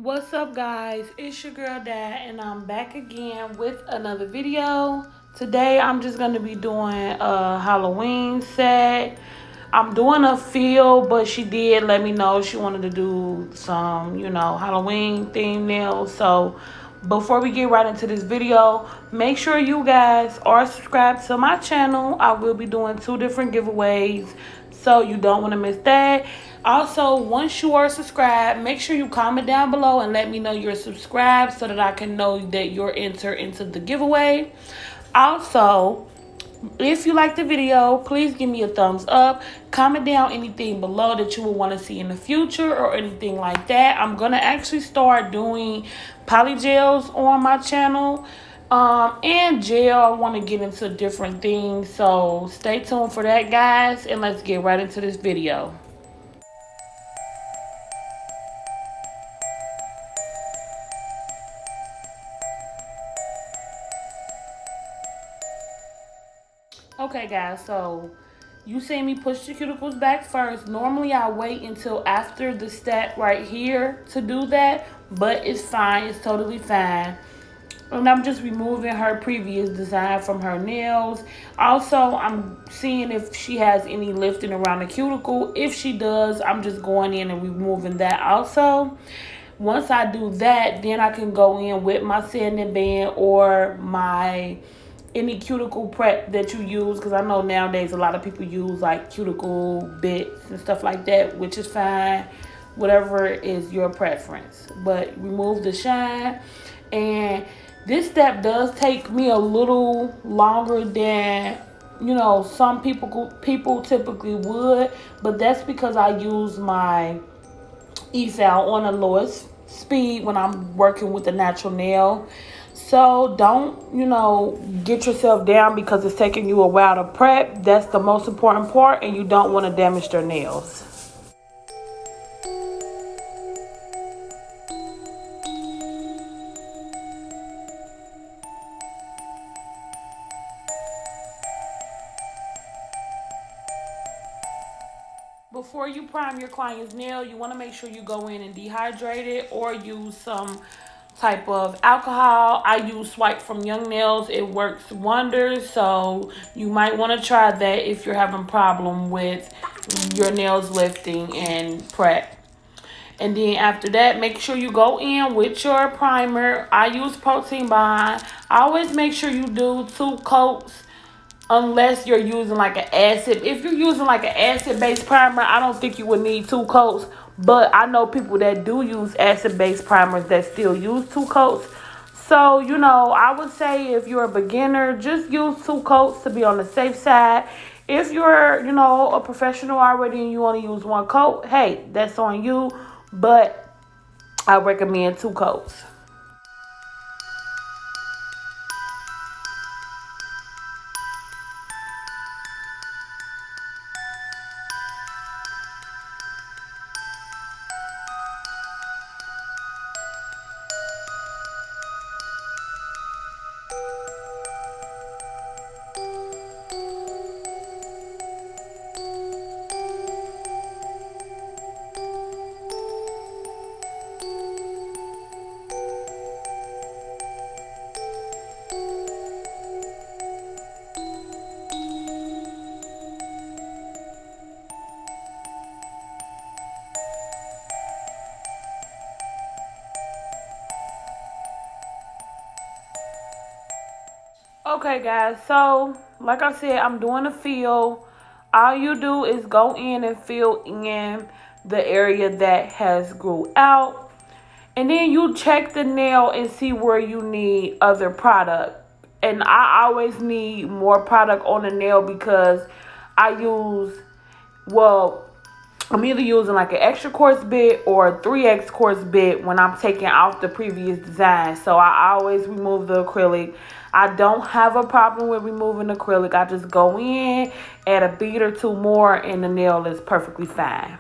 What's up, guys? It's your girl Dad, and I'm back again with another video. Today, I'm just gonna be doing a Halloween set. I'm doing a feel, but she did let me know she wanted to do some, Halloween themed nails. So, before we get right into this video, make sure you guys are subscribed to my channel. I will be doing two different giveaways, so you don't want to miss that. Also, once you are subscribed, make sure you comment down below and let me know you're subscribed so that I can know that you're entered into the giveaway. Also, if you like the video, please give me a thumbs up. Comment down anything below that you would want to see in the future or anything like that. I'm going to actually start doing polygels on my channel. And gel, I want to get into different things. So stay tuned for that, guys. And let's get right into this video. Okay, guys, so you see me push the cuticles back first. Normally, I wait until after the step right here to do that, but it's fine. It's totally fine. And I'm just removing her previous design from her nails. Also, I'm seeing if she has any lifting around the cuticle. If she does, I'm just going in and removing that also. Once I do that, then I can go in with my sanding band or my any cuticle prep that you use, because I know nowadays a lot of people use like cuticle bits and stuff like that, which is fine, whatever is your preference. But remove the shine. And this step does take me a little longer than some people typically would, but that's because I use my eval on the lowest speed when I'm working with a natural nail. So don't, get yourself down because it's taking you a while to prep. That's the most important part, and you don't want to damage their nails. Before you prime your client's nail, you want to make sure you go in and dehydrate it or use some type of alcohol. I use Swipe from Young Nails. It works wonders. So you might want to try that if you're having problem with your nails lifting and prep. And then after that, make sure you go in with your primer. I use Protein Bond. I always make sure you do 2 coats unless you're using like an acid. If you're using like an acid-based primer, I don't think you would need 2 coats. But I know people that do use acid-based primers that still use 2 coats. So, I would say if you're a beginner, just use 2 coats to be on the safe side. If you're, a professional already and you only use 1 coat, hey, that's on you. But I recommend 2 coats. Okay, guys, so like I said, I'm doing a fill. All you do is go in and fill in the area that has grew out. And then you check the nail and see where you need other product. And I always need more product on the nail because I use, well, I'm either using like an extra coarse bit or a 3x coarse bit when I'm taking off the previous design. So I always remove the acrylic. I don't have a problem with removing acrylic. I just go in, add a bead or two more, and the nail is perfectly fine.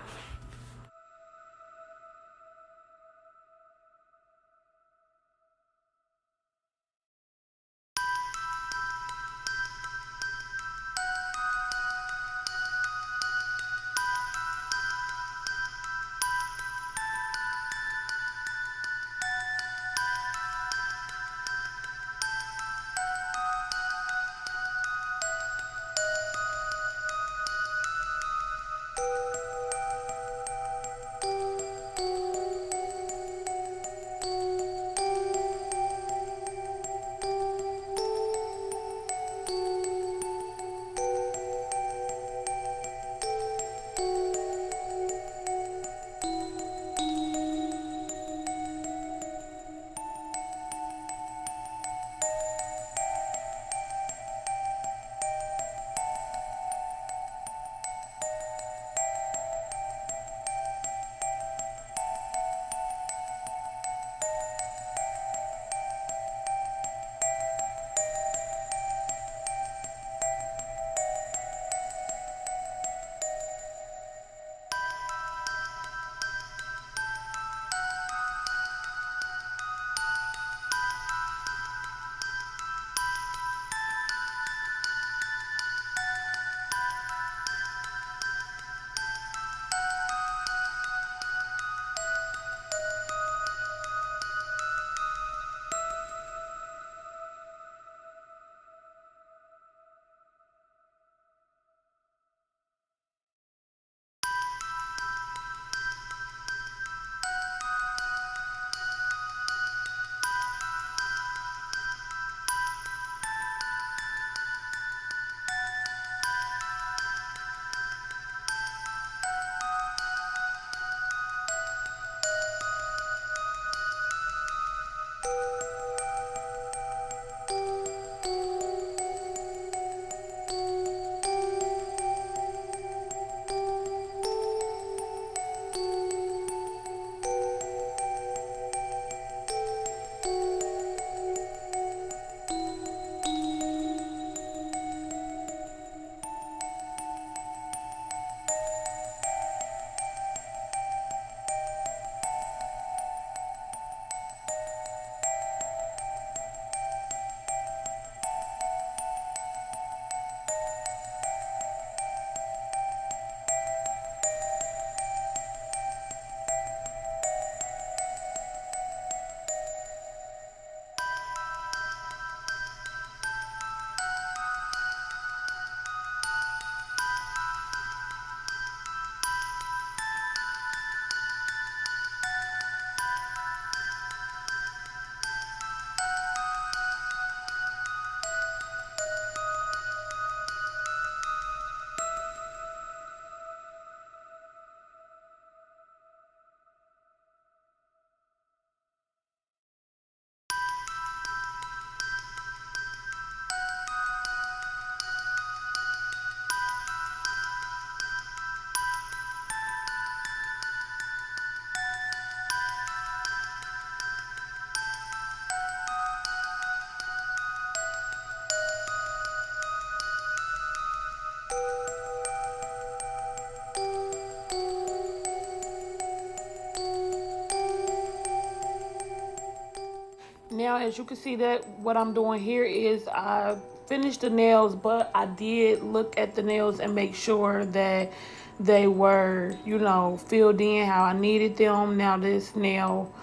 Now, as you can see, that what I'm doing here is I finished the nails, but I did look at the nails and make sure that they were, filled in how I needed them. Now this nail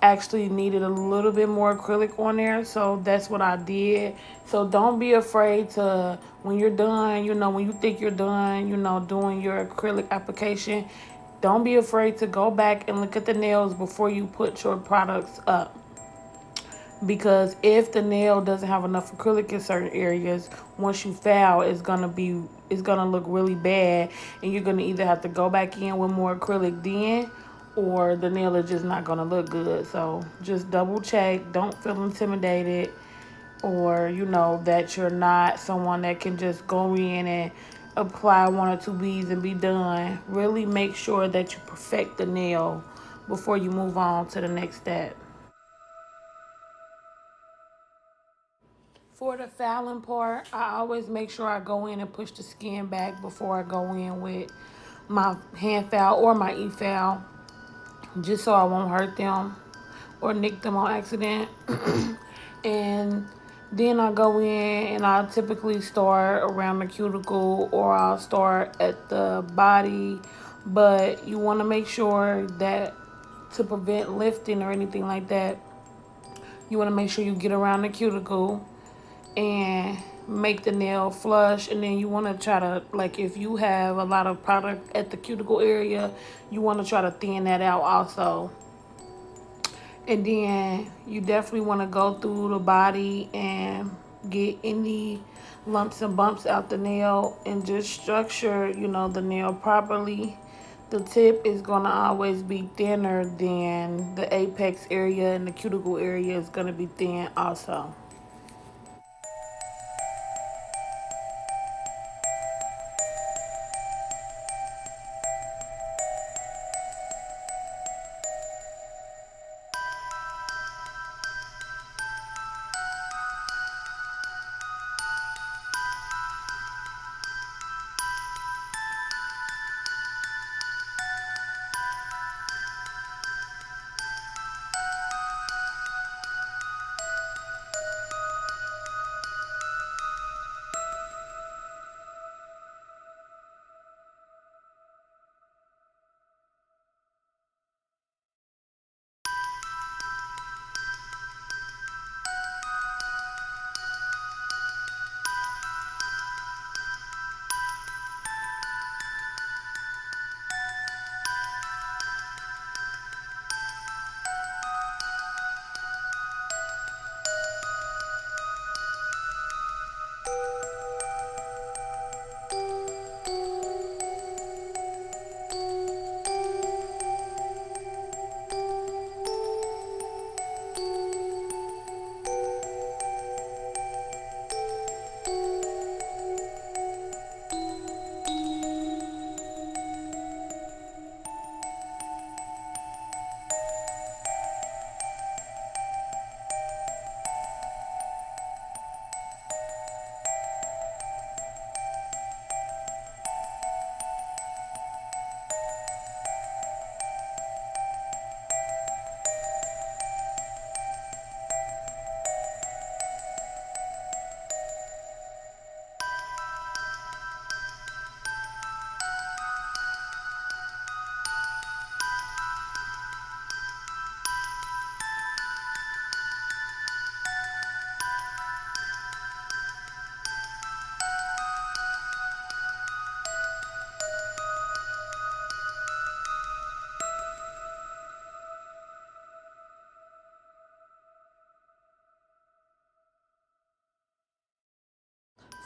actually needed a little bit more acrylic on there, so that's what I did. So don't be afraid to, when you're done, when you think you're done, doing your acrylic application, don't be afraid to go back and look at the nails before you put your products up, because if the nail doesn't have enough acrylic in certain areas, once you file, it's gonna look really bad, and you're gonna either have to go back in with more acrylic then, or the nail is just not gonna look good. So just double check. Don't feel intimidated, or that you're not someone that can just go in and apply one or two beads and be done. Really make sure that you perfect the nail before you move on to the next step. For the fouling part, I always make sure I go in and push the skin back before I go in with my hand foul or my e-foul, just so I won't hurt them or nick them on accident. And then I go in and I typically start around the cuticle, or I'll start at the body. But you want to make sure that, to prevent lifting or anything like that, you want to make sure you get around the cuticle and make the nail flush. And then you want to try to, like, if you have a lot of product at the cuticle area, you want to try to thin that out also. And then you definitely want to go through the body and get any lumps and bumps out the nail, and just structure the nail properly. The tip is going to always be thinner than the apex area, and the cuticle area is going to be thin also.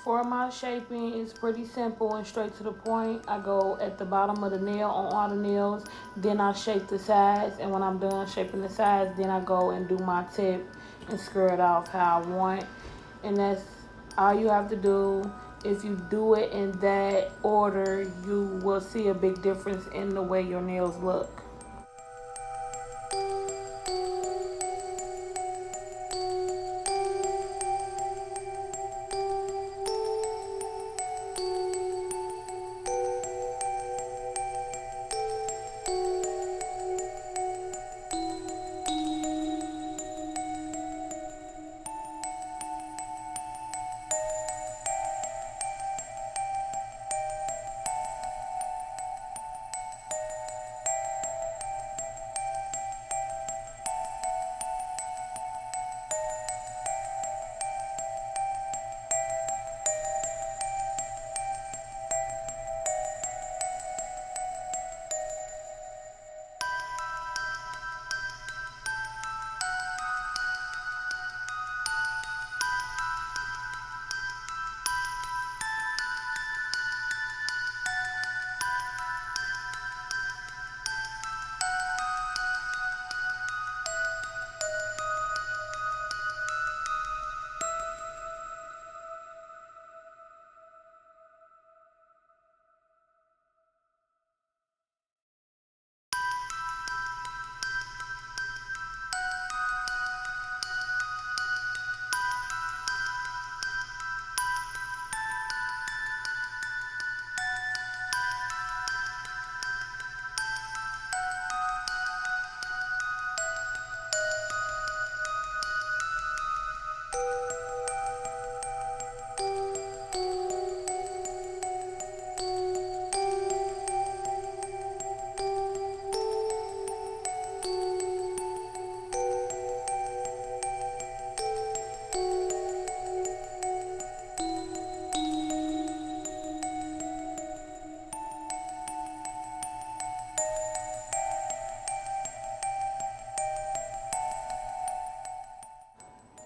For my shaping, it's pretty simple and straight to the point. I go at the bottom of the nail on all the nails, then I shape the sides, and when I'm done shaping the sides, then I go and do my tip and screw it off how I want. And that's all you have to do. If you do it in that order, you will see a big difference in the way your nails look.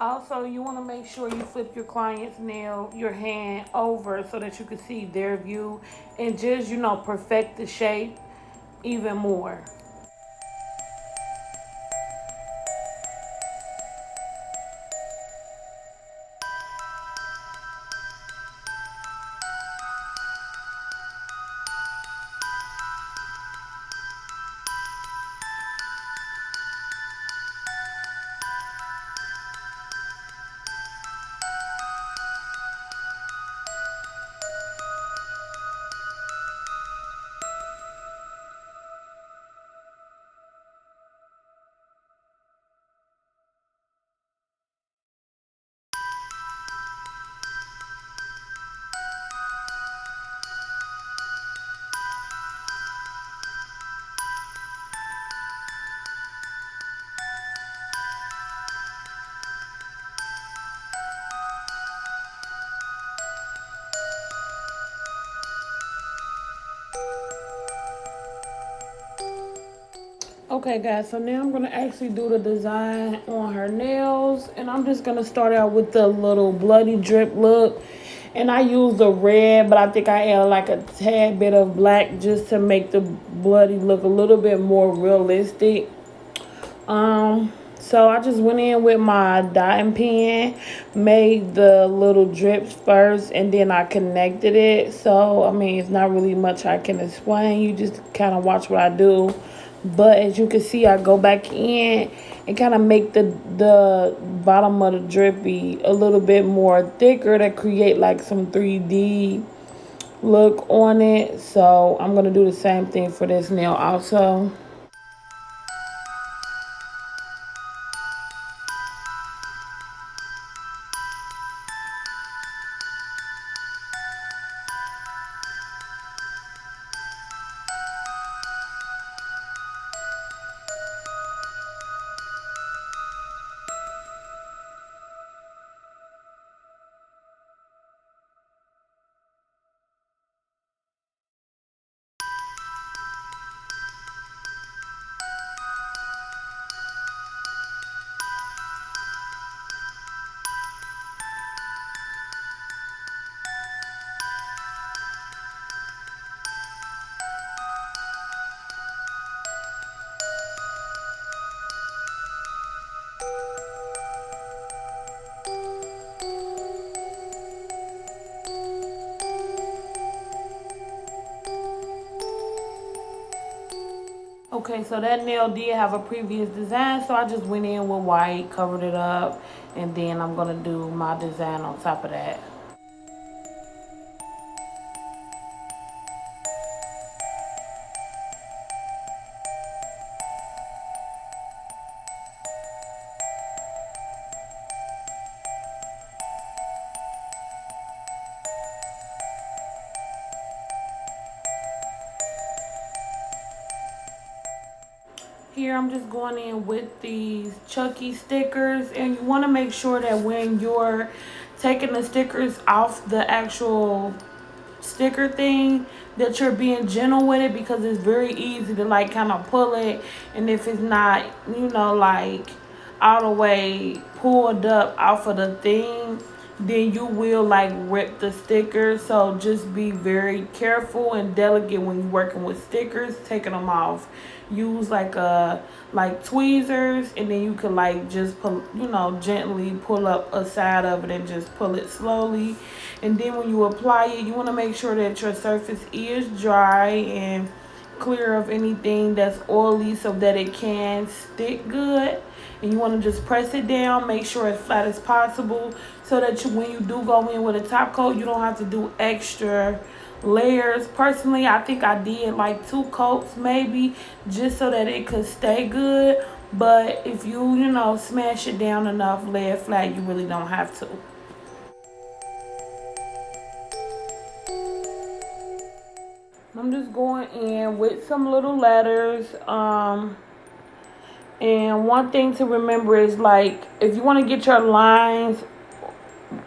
Also, you want to make sure you flip your client's nail, your hand over so that you can see their view and just, perfect the shape even more. Okay, guys, so now I'm going to actually do the design on her nails. And I'm just going to start out with the little bloody drip look. And I use the red, but I think I add like a tad bit of black just to make the bloody look a little bit more realistic. So I just went in with my dotting pen, made the little drips first, and then I connected it. So I mean, it's not really much I can explain. You just kind of watch what I do. But as you can see, I go back in and kind of make the bottom of the drippy a little bit more thicker to create like some 3D look on it. So I'm gonna do the same thing for this nail also. Okay, so that nail did have a previous design, so I just went in with white, covered it up, and then I'm gonna do my design on top of that. Here I'm just going in with these Chucky stickers, and you want to make sure that when you're taking the stickers off the actual sticker thing, that you're being gentle with it, because it's very easy to like kind of pull it, and if it's not, like all the way pulled up off of the thing, then you will like rip the sticker. So just be very careful and delicate when you're working with stickers, taking them off. Use like tweezers, and then you can like just pull, gently pull up a side of it and just pull it slowly. And then when you apply it, you want to make sure that your surface is dry and clear of anything that's oily, so that it can stick good. And you want to just press it down, make sure it's flat as possible, so that when you do go in with a top coat, you don't have to do extra layers. Personally, I think I did like 2 coats maybe, just so that it could stay good. But if you smash it down enough, lay it flat, you really don't have to. I'm just going in with some little letters. And one thing to remember is, like, if you want to get your lines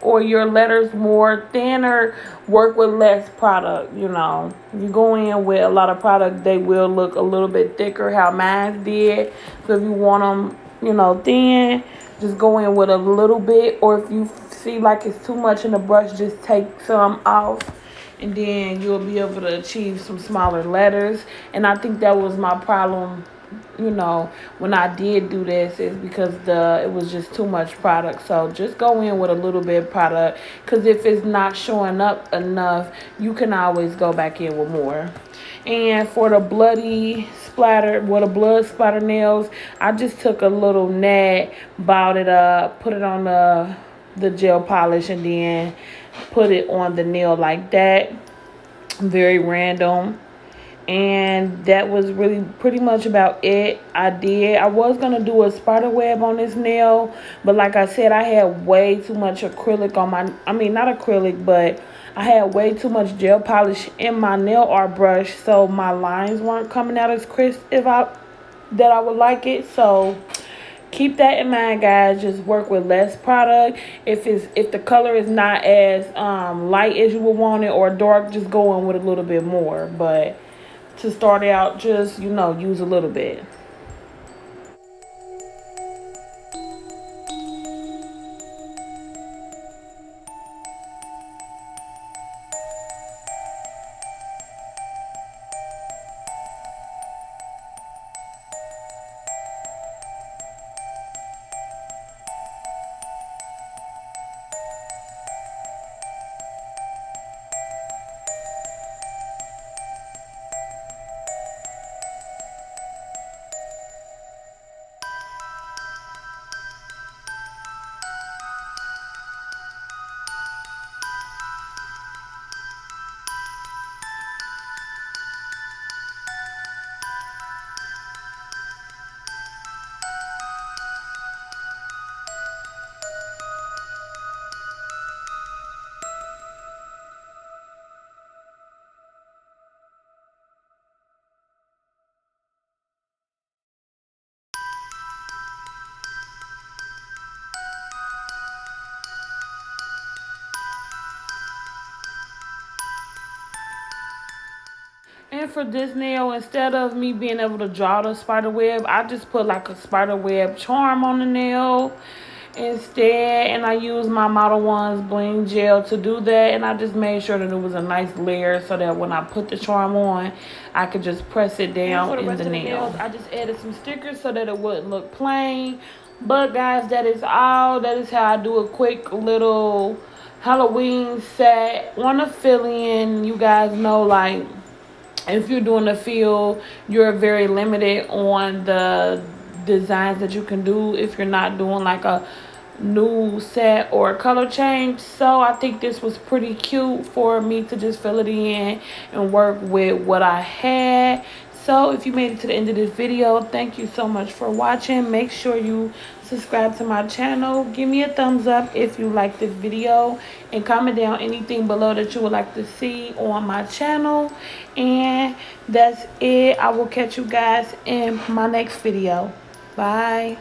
or your letters more thinner, work with less product. If you go in with a lot of product, they will look a little bit thicker, how mine did. So if you want them, thin, just go in with a little bit. Or if you see like it's too much in the brush, just take some off, and then you'll be able to achieve some smaller letters. And I think that was my problem, when I did do this, is because it was just too much product. So just go in with a little bit of product, because if it's not showing up enough, you can always go back in with more. And for the the blood splatter nails, I just took a little net, balled it up, put it on the gel polish, and then put it on the nail like that. Very random. And that was really pretty much about it. I was gonna do a spider web on this nail, but like I said, I had way too much acrylic on not acrylic, but I had way too much gel polish in my nail art brush, so my lines weren't coming out as crisp that I would like it. So keep that in mind, guys. Just work with less product. If the color is not as light as you would want it, or dark, just go in with a little bit more. But to start out, just use a little bit. And for this nail, instead of me being able to draw the spider web, I just put like a spider web charm on the nail instead. And I used my Model 1's bling gel to do that. And I just made sure that it was a nice layer, so that when I put the charm on, I could just press it down in the nail. I just added some stickers so that it wouldn't look plain. But guys, that is all. That is how I do a quick little Halloween set. Want to fill in, you guys know, like, If you're doing a field, you're very limited on the designs that you can do if you're not doing like a new set or a color change. So I think this was pretty cute for me to just fill it in and work with what I had. So if you made it to the end of this video, thank you so much for watching. Make sure you subscribe to my channel. Give me a thumbs up if you like this video, and comment down anything below that you would like to see on my channel. And that's it. I will catch you guys in my next video. Bye.